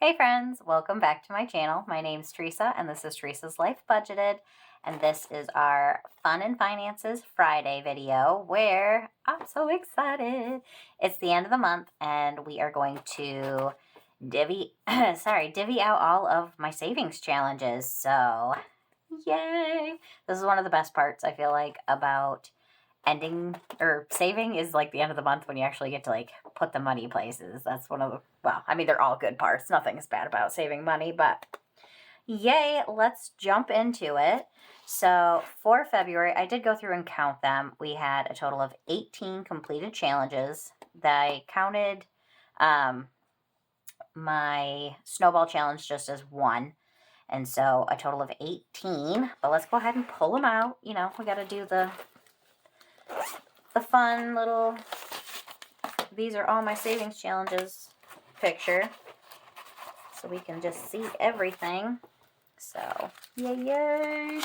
Hey friends, welcome back to my channel. My name's Teresa and this is Teresa's Life Budgeted. And this is our Fun and Finances Friday video where I'm so excited. It's the end of the month and we are going to divvy out all of my savings challenges. So yay! This is one of the best parts I feel like about ending or saving is like the end of the month when you actually get to like put the money places. That's one of the, well, I mean, they're all good parts. Nothing is bad about saving money, but yay, let's jump into it. So for February, I did go through and count them. We had a total of 18 completed challenges. I counted my snowball challenge just as one. And so a total of 18, but let's go ahead and pull them out. You know, we got to do the fun little, these are all my savings challenges picture, so we can just see everything. So yay.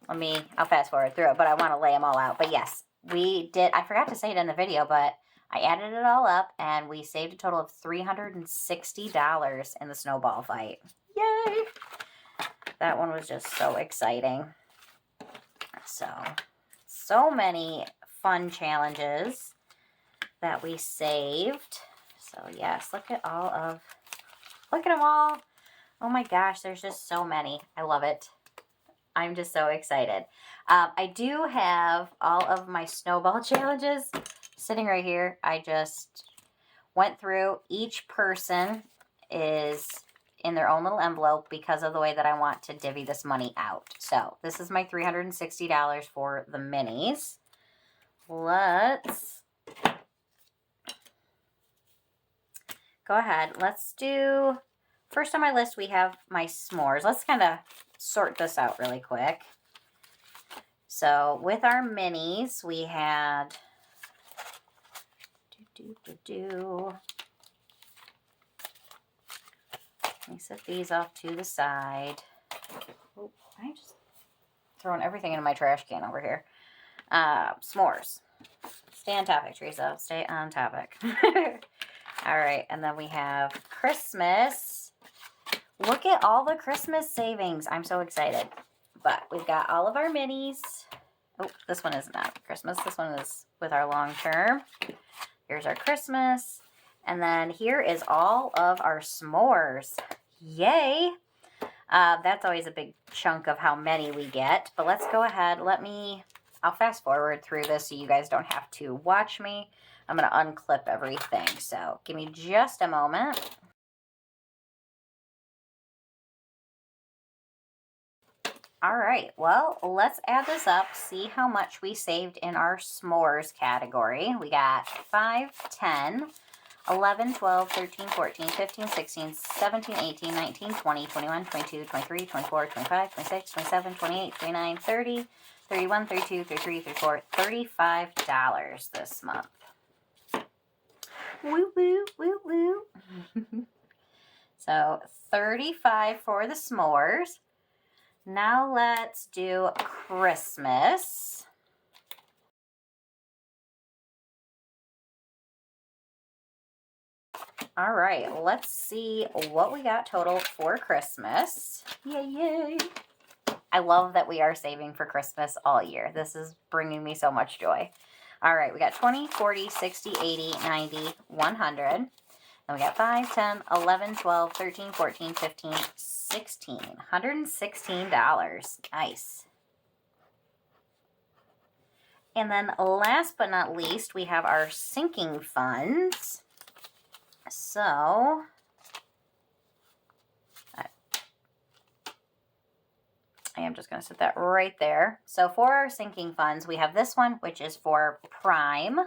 I'll fast forward through it, but I want to lay them all out. But yes, we did, I forgot to say it in the video, but I added it all up and we saved a total of $360 in the snowball fight. Yay. That one was just so exciting. So many fun challenges that we saved. So yes, look at them all. Oh my gosh, there's just so many. I love it. I'm just so excited. I do have all of my snowball challenges sitting right here. I just went through. Each person is in their own little envelope because of the way that I want to divvy this money out. So this is my $360 for the minis. Let's go ahead. Let's do, first on my list, we have my s'mores. Let's kind of sort this out really quick. So with our minis, we had, let me set these off to the side. Oh, I'm just throwing everything into my trash can over here. S'mores. Stay on topic, Teresa. Stay on topic. All right, and then we have Christmas. Look at all the Christmas savings. I'm so excited. But we've got all of our minis. Oh, this one is not Christmas. This one is with our long term. Here's our Christmas. And then here is all of our s'mores. Yay! That's always a big chunk of how many we get. But let's go ahead. I'll fast forward through this so you guys don't have to watch me. I'm going to unclip everything. So give me just a moment. All right, well, let's add this up, see how much we saved in our s'mores category. We got 5, 10, 11, 12, 13, 14, 15, 16, 17, 18, 19, 20, 21, 22, 23, 24, 25, 26, 27, 28, 29, 30, 31, 32, 33, 34, $35 this month. Woo, woo, woo, woo. So 35 for the s'mores. Now let's do Christmas. All right, let's see what we got total for Christmas. Yay, yay. I love that we are saving for Christmas all year. This is bringing me so much joy. All right, we got 20, 40, 60, 80, 90, 100. Then we got 5, 10, 11, 12, 13, 14, 15, 16. $116. Nice. And then last but not least, we have our sinking funds. So I am just going to set that right there. So for our sinking funds, we have this one, which is for Prime.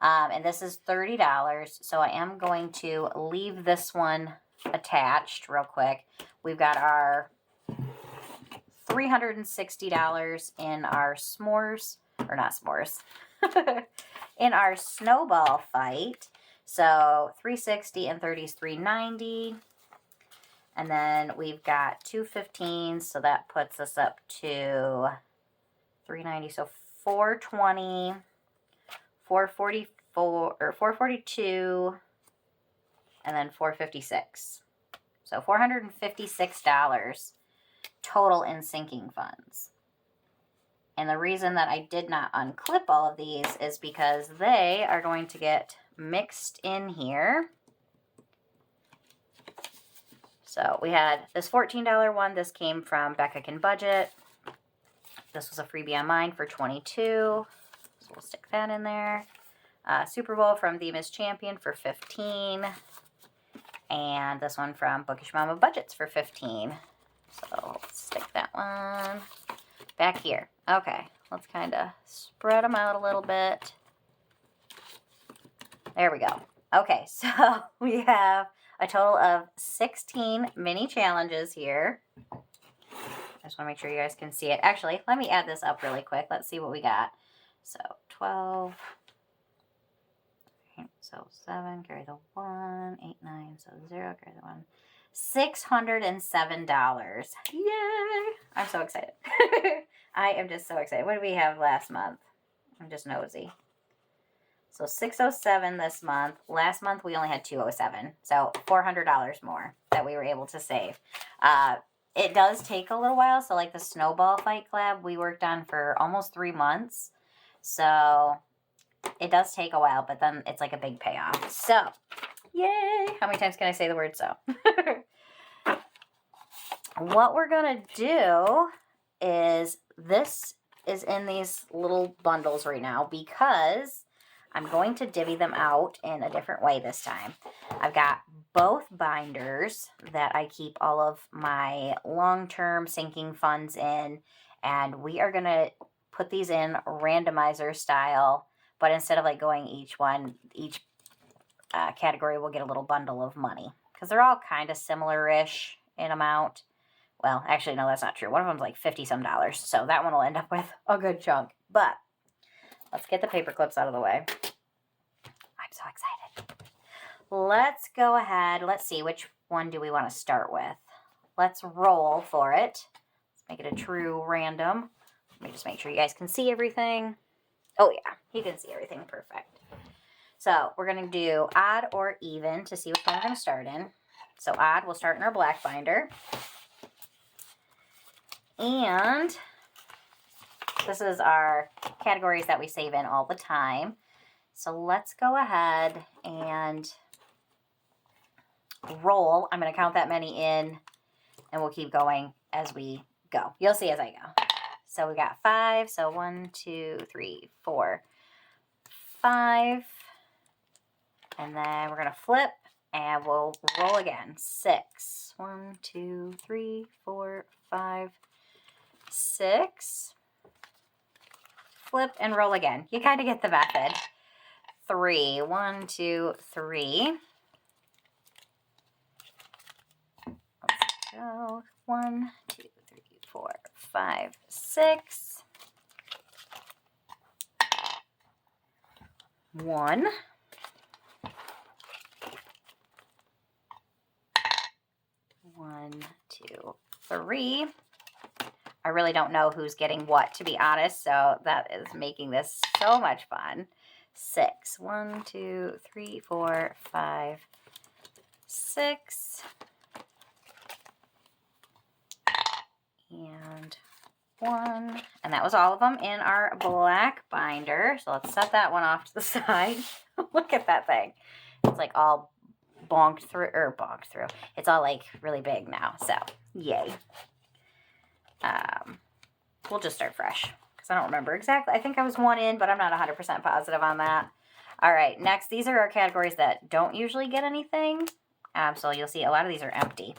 And this is $30. So I am going to leave this one attached real quick. We've got our $360 in our s'mores, or not s'mores, in our snowball fight. So 360 and 30 is 390. And then we've got 215, so that puts us up to 390, so 420, 444 or 442, and then $456. So $456 total in sinking funds. And the reason that I did not unclip all of these is because they are going to get mixed in here. So we had this $14 one. This came from Becka Can Budget. This was a freebie on mine for $22. So we'll stick that in there. Super Bowl from the Miss Champion for $15. And this one from Bookish Mama Budgets for $15. So let's stick that one back here. Okay, let's kind of spread them out a little bit. There we go. Okay, so we have a total of 16 mini challenges here. I just want to make sure you guys can see it. Actually, let me add this up really quick. Let's see what we got. So 12. So 7, carry the 1, 8, 9, so 0, carry the 1. $607. Yay! I'm so excited. I am just so excited. What did we have last month? I'm just nosy. So $607 this month. Last month we only had $207. So $400 more that we were able to save. It does take a little while. So like the Snowball Fight Collab we worked on for almost 3 months. So it does take a while, but then it's like a big payoff. So, yay! How many times can I say the word so? What we're going to do is, this is in these little bundles right now because I'm going to divvy them out in a different way this time. I've got both binders that I keep all of my long-term sinking funds in, and we are going to put these in randomizer style. But instead of like going each category will get a little bundle of money. Because they're all kind of similar-ish in amount. Well, actually, no, that's not true. One of them's like $50-some. So that one will end up with a good chunk. But let's get the paper clips out of the way. I'm so excited. Let's go ahead. Let's see, which one do we want to start with? Let's roll for it. Let's make it a true random. Let me just make sure you guys can see everything. Oh, yeah, you can see everything perfect. So we're going to do odd or even to see which one we're going to start in. So odd, we'll start in our black binder. And this is our categories that we save in all the time. So let's go ahead and roll. I'm going to count that many in, and we'll keep going as we go. You'll see as I go. So we got 5. So 1, 2, 3, 4, 5. And then we're going to flip and we'll roll again. 6. 1, 2, 3, 4, 5, 6. Flip and roll again. You kind of get the method. 3. 1, 2, 3. Let's go. 1, 2, 3, 4, 5, 6. 1. 1, 2, 3. I really don't know who's getting what, to be honest, so that is making this so much fun. 6. 1, 2, 3, 4, 5, 6. And 1. And that was all of them in our black binder. So let's set that one off to the side. Look at that thing. It's like all bonked through. It's all like really big now. So, yay. We'll just start fresh because I don't remember exactly. I think I was 1 in, but I'm not 100% positive on that. All right, next, these are our categories that don't usually get anything. So you'll see a lot of these are empty.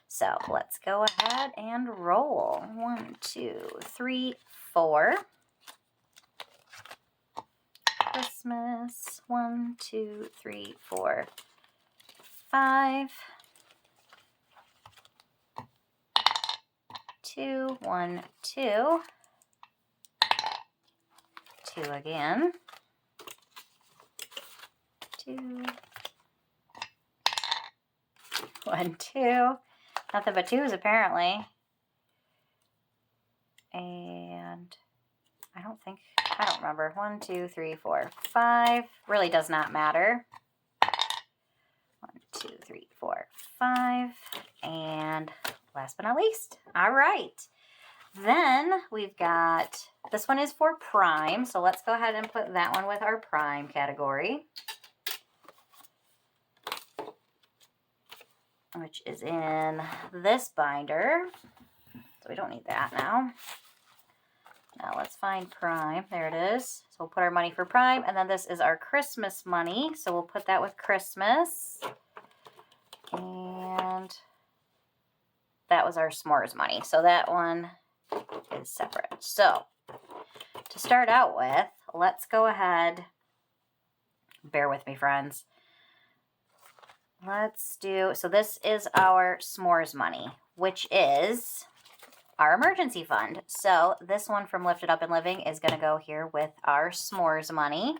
So let's go ahead and roll. 1, 2, 3, 4. Christmas. 1, 2, 3, 4, 5. 2, 1, 2. 2 again. 2. 1, 2. Nothing but 2s apparently. And I don't remember. 1, 2, 3, 4, 5. Really does not matter. 1, 2, 3, 4, 5. And last but not least, all right. Then we've got, this one is for Prime, so let's go ahead and put that one with our Prime category, which is in this binder. So we don't need that now. Now let's find Prime. There it is. So we'll put our money for Prime, and then this is our Christmas money, so we'll put that with Christmas. And that was our s'mores money, so that one is separate. So to start out with, let's go ahead, bear with me friends, let's do, so this is our s'mores money, which is our emergency fund. So this one from Lifted Up and Living is going to go here with our s'mores money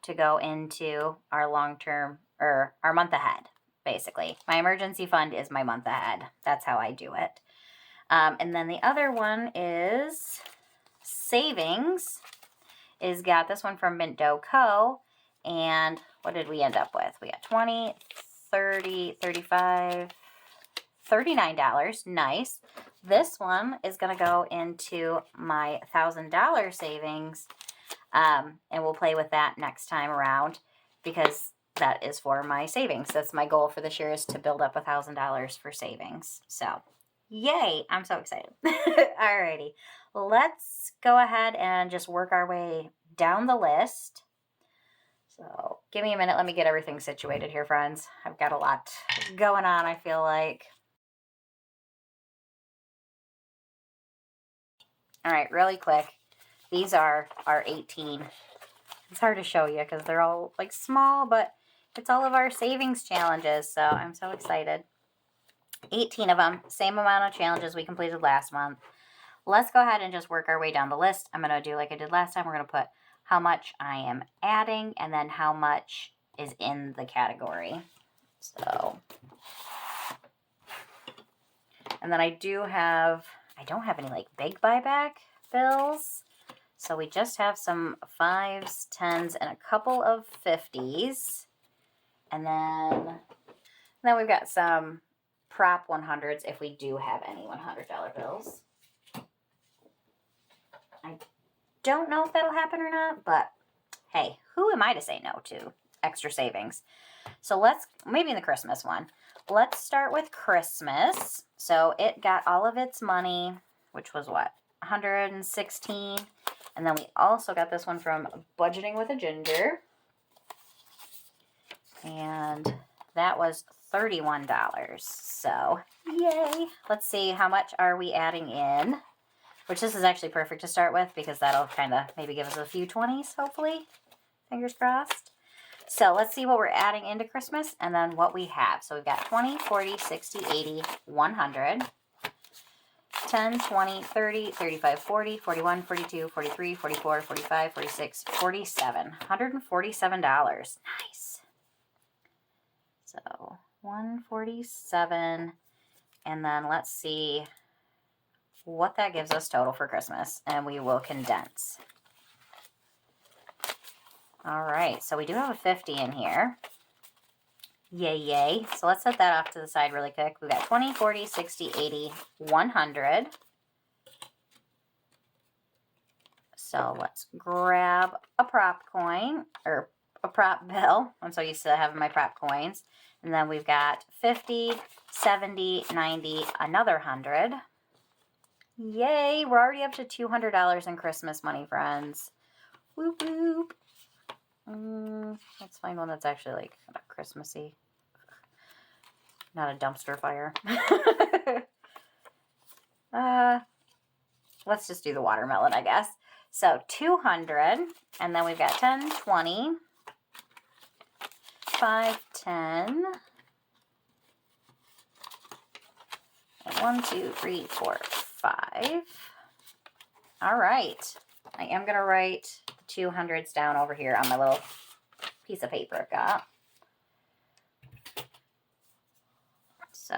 to go into our long-term, or our month ahead, basically. My emergency fund is my month ahead. That's how I do it. And then the other one is savings. Is got this one from Mint.co. And what did we end up with? We got $20, $30, $35, $39. Nice. This one is going to go into my $1,000 savings. And we'll play with that next time around because that is for my savings. That's my goal for this year, is to build up $1,000 for savings. So yay, I'm so excited. Alrighty, let's go ahead and just work our way down the list. So give me a minute. Let me get everything situated here, friends. I've got a lot going on, I feel like. All right, really quick. These are our 18. It's hard to show you because they're all like small, but it's all of our savings challenges. So I'm so excited. 18 of them, same amount of challenges we completed last month. Let's go ahead and just work our way down the list. I'm going to do like I did last time. We're going to put how much I am adding and then how much is in the category. So, and then I don't have any like big buyback bills. So we just have some 5s, 10s, and a couple of 50s. And then we've got some prop 100s if we do have any $100 bills. I don't know if that'll happen or not, but hey, who am I to say no to extra savings? So let's, maybe in the Christmas one. Let's start with Christmas. So it got all of its money, which was what? 116. And then we also got this one from Budgeting with a Ginger. And that was $31. So yay. Let's see, how much are we adding in? Which this is actually perfect to start with because that'll kind of maybe give us a few 20s, hopefully. Fingers crossed. So let's see what we're adding into Christmas and then what we have. So we've got 20, 40, 60, 80, 100, 10, 20, 30, 35, 40, 41, 42, 43, 44, 45, 46, 47. $147. Nice. So 147. And then let's see what that gives us total for Christmas. And we will condense. All right, so we do have a 50 in here. Yay, yay. So let's set that off to the side really quick. We've got 20, 40, 60, 80, 100. So let's grab a prop coin, or a prop bill. I'm so used to having my prop coins. And then we've got 50, 70, 90, another 100. Yay, we're already up to $200 in Christmas money, friends. Whoop, whoop. Let's find one that's actually like Christmassy. Not a dumpster fire. Let's just do the watermelon, I guess. So 200, and then we've got 10, 20, 5, 10, 1, 2, 3, 4, 5. All right. I am going to write 200s down over here on my little piece of paper I've got. So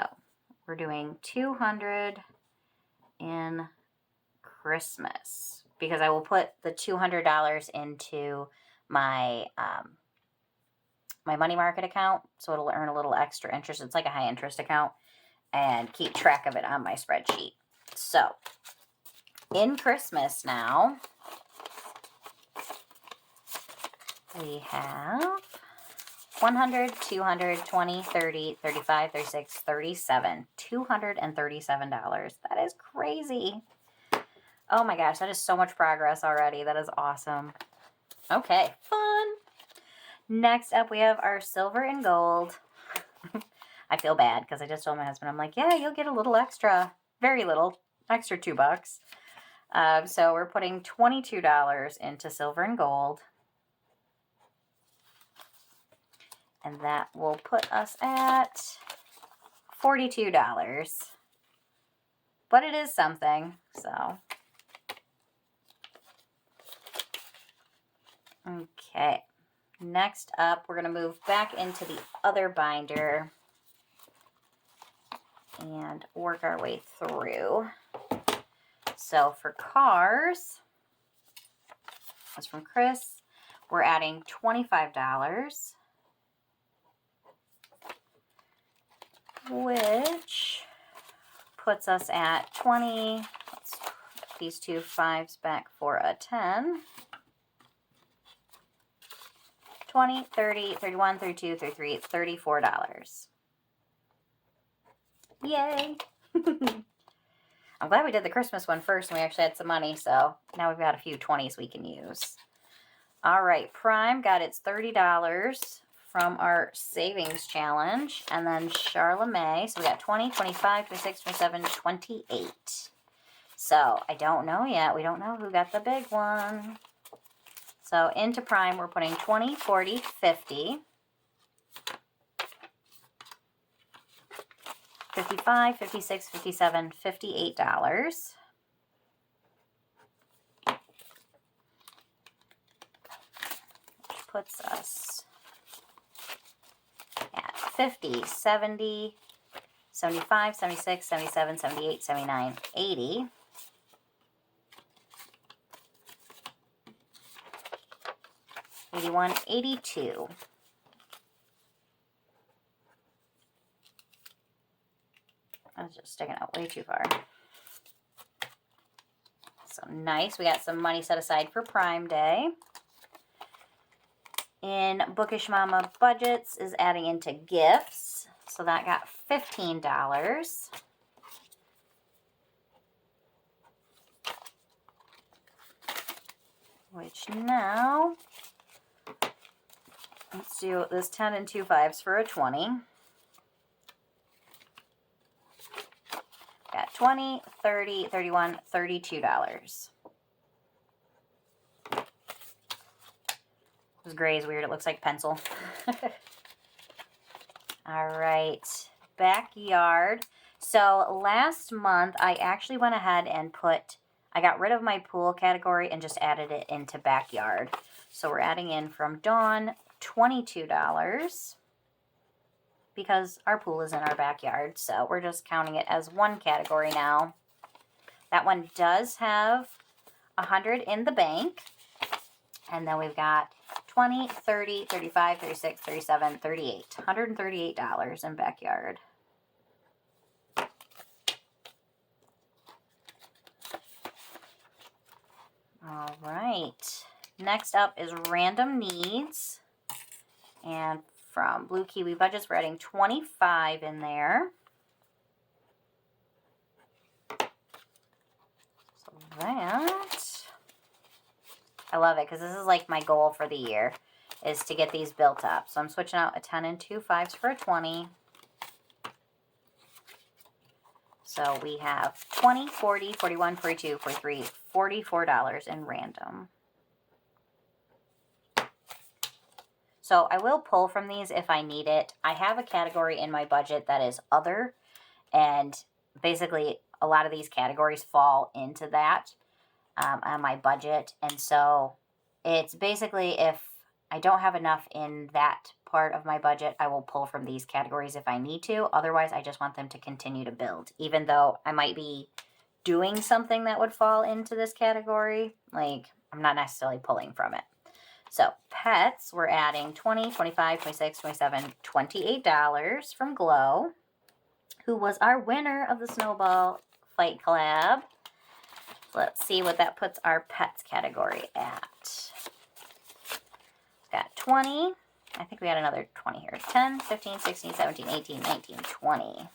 we're doing 200 in Christmas because I will put the $200 into my my money market account, so it'll earn a little extra interest. It's like a high interest account, and keep track of it on my spreadsheet. So, in Christmas now, we have 100, 200, 20, 30, 35, 36, 37, $237. That is crazy. Oh my gosh, that is so much progress already. That is awesome. Okay, fun. Next up, we have our silver and gold. I feel bad because I just told my husband, I'm like, yeah, you'll get a little extra, very little, extra $2. So we're putting $22 into silver and gold. And that will put us at $42. But it is something, so. Okay. Next up, we're going to move back into the other binder and work our way through. So for cars, that's from Chris, we're adding $25, which puts us at 20. Let's put these two 5s back for a 10. 20, 30, 31, 32, 33, $34. Yay! I'm glad we did the Christmas one first and we actually had some money, so now we've got a few 20s we can use. All right, Prime got its $30 from our savings challenge, and then Sharla Mae, so we got 20, 25, 26, 27, 28. So I don't know yet. We don't know who got the big one. So into Prime, we're putting 20, 40, 50, 55, 56, 57, $58. Which puts us at 50, 70, 75, 76, 77, 78, 79, 80. 81, 82. I was just sticking out way too far. So nice. We got some money set aside for Prime Day. In Bookish Mama Budgets is adding into gifts. So that got $15. Which now, let's do this 10 and 2 5s for a 20. Got 20, 30, 31, $32. This gray is weird. It looks like pencil. All right. Backyard. So last month, I actually went ahead and I got rid of my pool category and just added it into backyard. So we're adding in from Dawn $22 because our pool is in our backyard. So we're just counting it as one category now. That one does have 100 in the bank. And then we've got 20, 30, 35, 36, 37, 38. $138 in backyard. All right. Next up is Random Needs. And from Blue Kiwi Budgets, we're adding 25 in there. So that, I love it because this is like my goal for the year is to get these built up. So I'm switching out a 10 and 2 5s for a 20. So we have 20, 40, 41, 42, 43, $44 in random. So I will pull from these if I need it. I have a category in my budget that is other, and basically a lot of these categories fall into that on my budget. And so it's basically if I don't have enough in that part of my budget, I will pull from these categories if I need to. Otherwise, I just want them to continue to build. Even though I might be doing something that would fall into this category, like I'm not necessarily pulling from it. So pets, we're adding $20, $25, $26, $27, $28 from Glow, who was our winner of the Snowball Fight collab. Let's see what that puts our pets category at. Got 20. I think we had another 20 here. 10, 15, 16, 17, 18, 19, 20.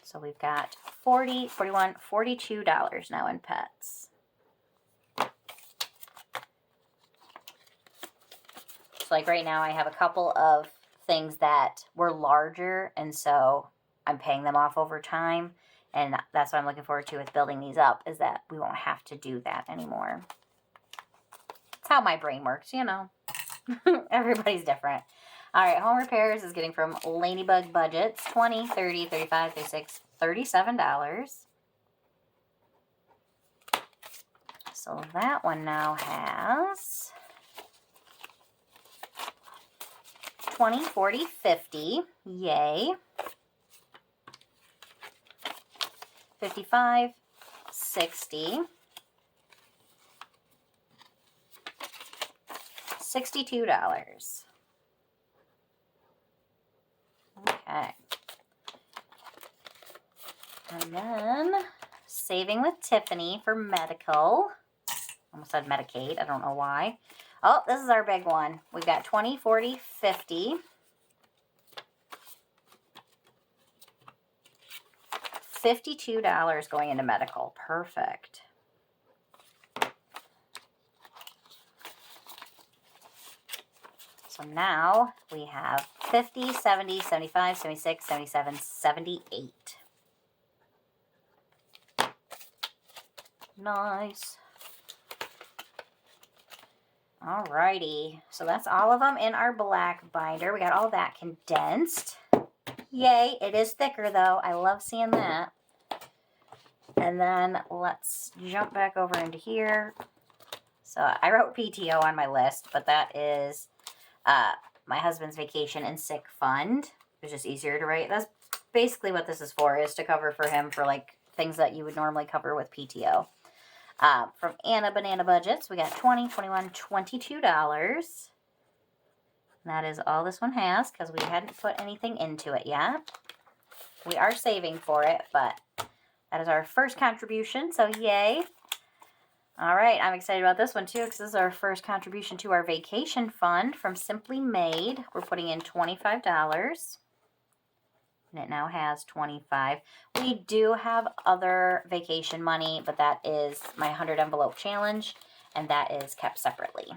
So we've got $40, $41, $42 now in pets. So like right now I have a couple of things that were larger, and so I'm paying them off over time. And that's what I'm looking forward to with building these up, is that we won't have to do that anymore. That's how my brain works, you know. Everybody's different. All right, home repairs is getting from LaineyBugBudgets, $20, $30, $35, $36, $37. So that one now has 20, 40, 50. Yay. 55, 60. $62. Okay. And then saving with Tiffany for medical. Almost said Medicaid. I don't know why. Oh, this is our big one. We've got 20, 40, 50. $52 going into medical. Perfect. So now we have 50, 70, 75, 76, 77, 78. Nice. Alrighty. So that's all of them in our black binder. We got all that condensed. Yay. It is thicker though. I love seeing that. And then let's jump back over into here. So I wrote PTO on my list, but that is my husband's vacation and sick fund. It's just easier to write. That's basically what this is for, is to cover for him for like things that you would normally cover with PTO. From AnnaBananaBudgets, we got $20, $21, $22. That is all this one has, because we hadn't put anything into it yet. We are saving for it, but that is our first contribution, so yay. All right, I'm excited about this one too, because this is our first contribution to our vacation fund from Simply Made. We're putting in $25. And it now has 25. We do have other vacation money, but that is my 100 envelope challenge, and that is kept separately.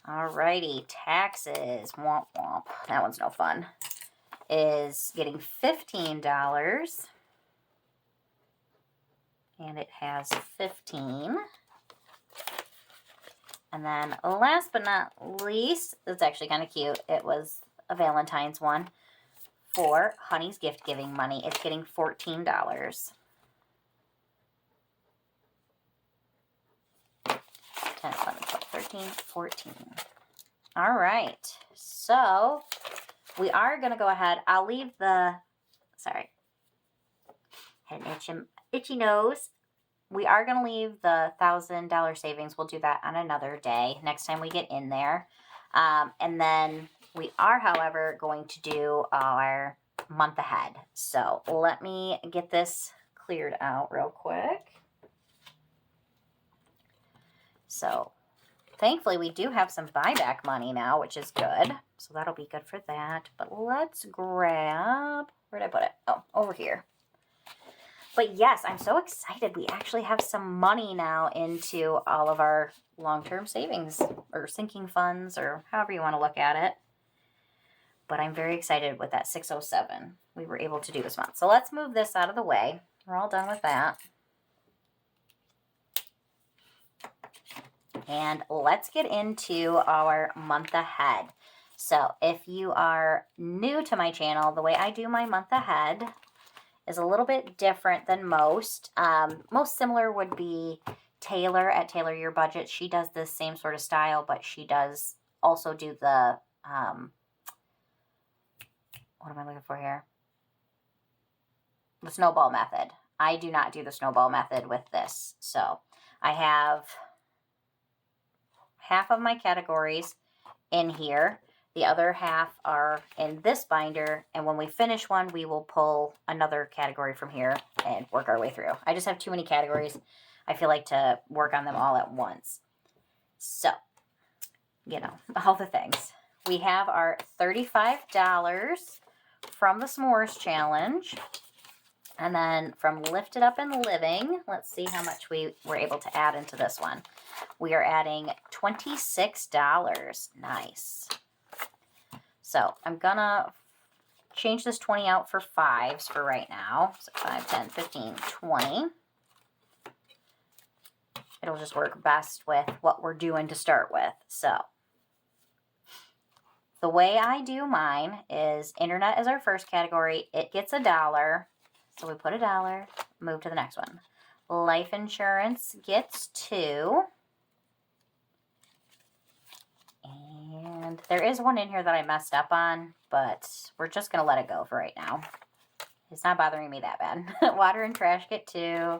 Alrighty, taxes, womp womp. That one's no fun. Is getting $15. And it has 15. And then last but not least, it's actually kind of cute. It was a Valentine's one. For Honey's gift giving money, it's getting $14. 10, 11, 12, 13, 14. All right. So we are going to go ahead. I'll leave the, sorry. Had an itchy nose. We are going to leave the $1,000 savings. We'll do that on another day, next time we get in there. And then we are, however, going to do our month ahead. So let me get this cleared out real quick. So thankfully we do have some buyback money now, which is good. So that'll be good for that. But let's grab, where did I put it? Oh, over here. But yes, I'm so excited. We actually have some money now into all of our long-term savings or sinking funds, or however you want to look at it. But I'm very excited with that 607 we were able to do this month. So let's move this out of the way. We're all done with that. And let's get into our month ahead. So if you are new to my channel, the way I do my month ahead is a little bit different than most. Most similar would be Taylor at Taylor Your Budget. She does this same sort of style, but she does also do the, what am I looking for here? The snowball method. I do not do the snowball method with this. So I have half of my categories in here. The other half are in this binder. And when we finish one, we will pull another category from here and work our way through. I just have too many categories. I feel like to work on them all at once. So, you know, all the things. We have our $35 from the S'mores Challenge. And then from Lifted Up and Living, let's see how much we were able to add into this one. We are adding $26. Nice. So I'm going to change this 20 out for 5s for right now. So 5, 10, 15, 20. It'll just work best with what we're doing to start with. So the way I do mine is internet is our first category. It gets $1. So we put $1, move to the next one. Life insurance gets 2. And there is one in here that I messed up on, but we're just going to let it go for right now. It's not bothering me that bad. Water and trash get 2.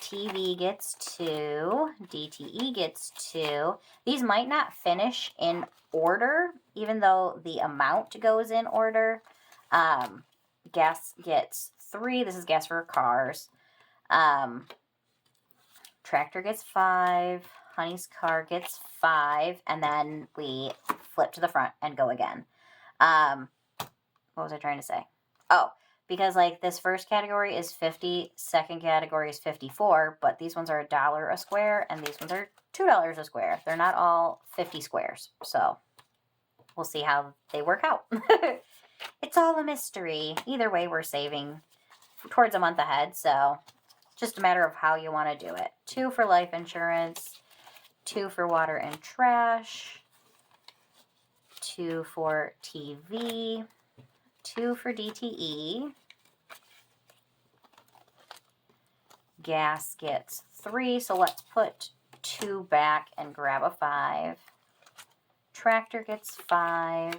TV gets 2. DTE gets 2. These might not finish in order, even though the amount goes in order. Gas gets 3. This is gas for cars. Tractor gets 5. Honey's car gets 5. And then we flip to the front and go again. What was I trying to say? Oh, because like this first category is 50. Second category is 54. But these ones are $1 a square. And these ones are $2 a square. They're not all 50 squares. So we'll see how they work out. It's all a mystery. Either way, we're saving towards a month ahead. So just a matter of how you want to do it. 2 for life insurance. 2 for water and trash. 2 for TV. 2 for DTE. Gas gets 3. So let's put 2 back and grab a 5. Tractor gets 5.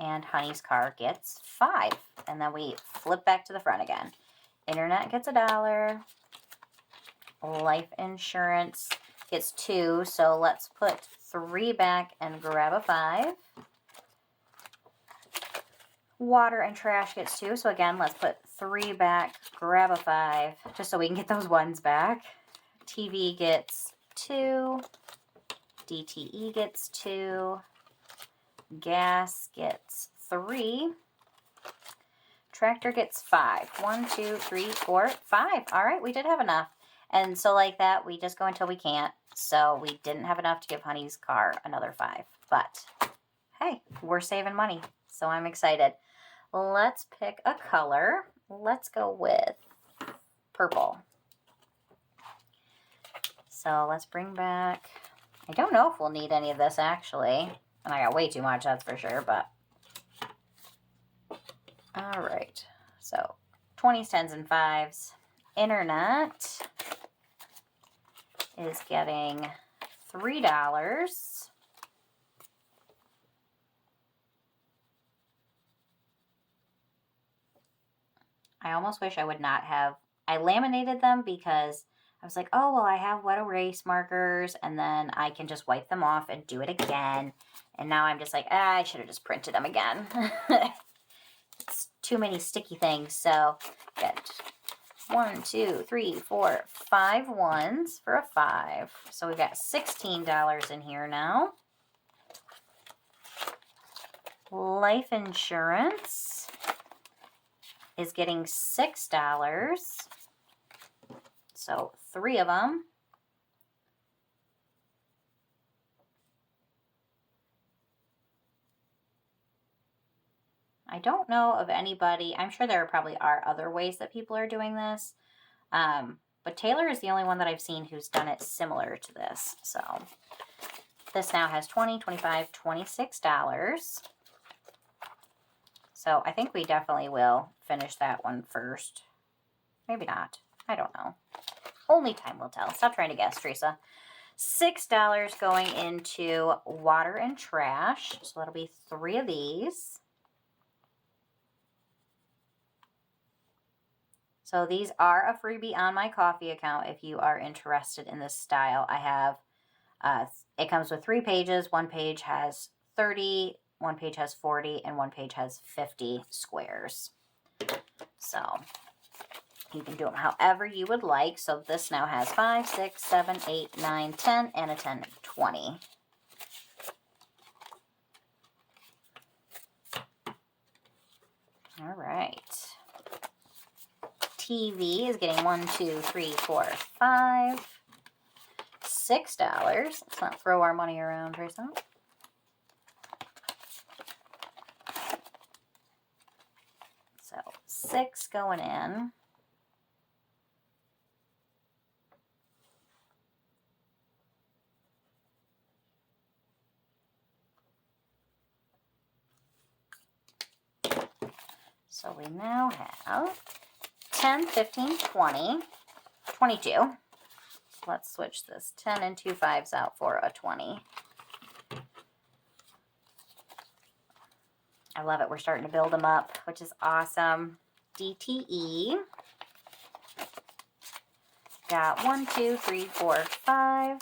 And Honey's car gets 5. And then we flip back to the front again. Internet gets $1. Life insurance gets 2. So let's put 3 back and grab a 5. Water and trash gets 2. So again, let's put 3 back, grab a 5, just so we can get those ones back. TV gets 2. DTE gets 2. Gas gets 3. Tractor gets 5. 1, 2, 3, 4, 5. All right, we did have enough. And so like that, we just go until we can't. So we didn't have enough to give Honey's car another 5. But hey, we're saving money. So I'm excited. Let's pick a color. Let's go with purple. So let's bring back, I don't know if we'll need any of this actually. And I got way too much, that's for sure, but. All right. So 20s, 10s, and 5s. Internet is getting $3. I almost wish I would not have, I laminated them because I was like, oh, well, I have wet erase markers and then I can just wipe them off and do it again. And now I'm just like, I should have just printed them again. It's too many sticky things. So get 1, 2, 3, 4, 5 ones for a 5. So we've got $16 in here now. Life insurance is getting $6. So 3 of them. I don't know of anybody, I'm sure there probably are other ways that people are doing this, but Taylor is the only one that I've seen who's done it similar to this. So this now has $20, $25, $26. So I think we definitely will finish that one first. Maybe not. I don't know. Only time will tell. Stop trying to guess, Teresa. $6 going into water and trash. So that'll be 3 of these. So these are a freebie on my coffee account if you are interested in this style. I have, it comes with 3 pages. One page has 30, one page has 40, and one page has 50 squares. So you can do them however you would like. So this now has 5, 6, 7, 8, 9, 10, and a 10, 20. All right. TV is getting 1, 2, 3, 4, 5, $6. Let's not throw our money around, Teresa. So 6 going in. So we now have 10, 15, 20, 22. Let's switch this 10 and 2 5s out for a 20. I love it. We're starting to build them up, which is awesome. DTE. Got 1, 2, 3, 4, 5.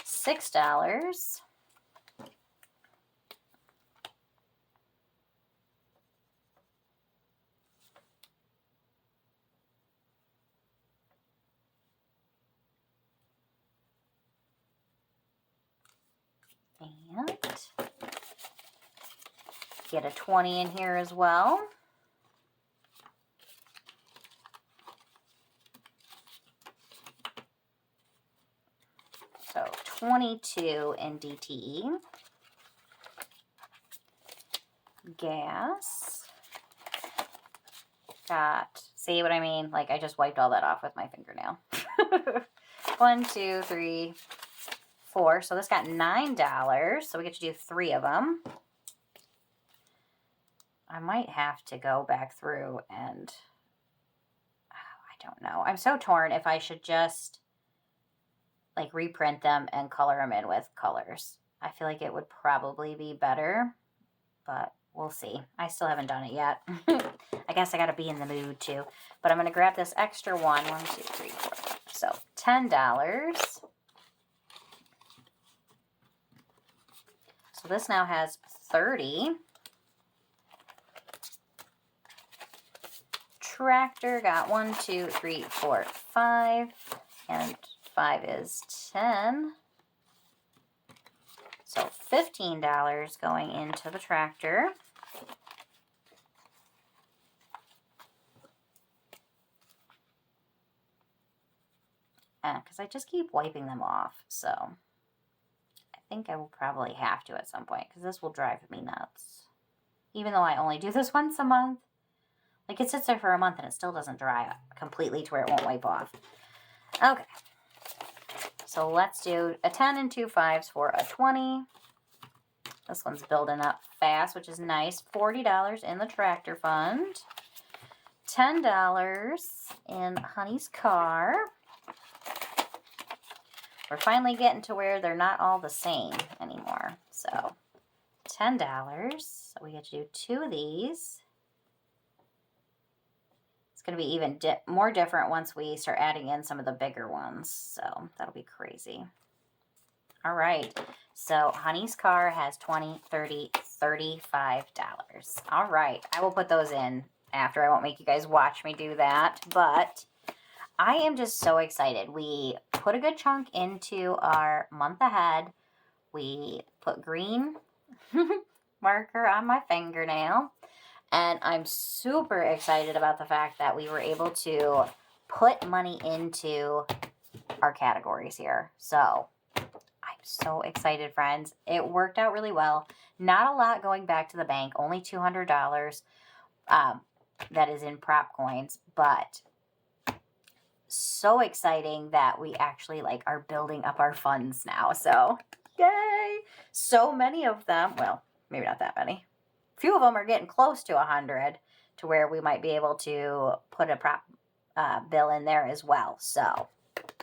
$6. And get a 20 in here as well. So 22 in DTE. Gas. Got, see what I mean? Like I just wiped all that off with my fingernail. 1, 2, 3, 4. So this got $9. So we get to do 3 of them. I might have to go back through and I don't know. I'm so torn if I should just like reprint them and color them in with colors. I feel like it would probably be better, but we'll see. I still haven't done it yet. I guess I got to be in the mood too. But I'm going to grab this extra one. 1, 2, 3, 4. So $10. So this now has 30. Tractor got 1, 2, 3, 4, 5. And 5 is 10. So $15 going into the tractor. Because I just keep wiping them off. So I think I will probably have to at some point because this will drive me nuts. Even though I only do this once a month. Like it sits there for a month and it still doesn't dry completely to where it won't wipe off. Okay. So let's do a 10 and 2 5s for a 20. This one's building up fast, which is nice. $40 in the tractor fund. $10 in Honey's car. We're finally getting to where they're not all the same anymore. So $10. So we get to do 2 of these. It's going to be even more different once we start adding in some of the bigger ones. So that'll be crazy. All right. So Honey's car has $20, $30, $35. All right. I will put those in after. I won't make you guys watch me do that. But I am just so excited. We put a good chunk into our month ahead. We put green marker on my fingernail. And I'm super excited about the fact that we were able to put money into our categories here. So I'm so excited, friends. It worked out really well. Not a lot going back to the bank, only $200 that is in prop coins, but so exciting that we actually like are building up our funds now. So yay! So many of them, well, maybe not that many. Few of them are getting close to 100 to where we might be able to put a prop bill in there as well. So,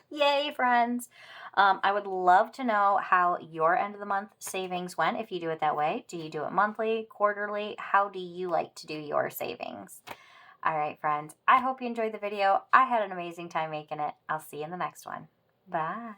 yay, friends. I would love to know how your end of the month savings went if you do it that way. Do you do it monthly, quarterly? How do you like to do your savings? All right, friends. I hope you enjoyed the video. I had an amazing time making it. I'll see you in the next one. Bye.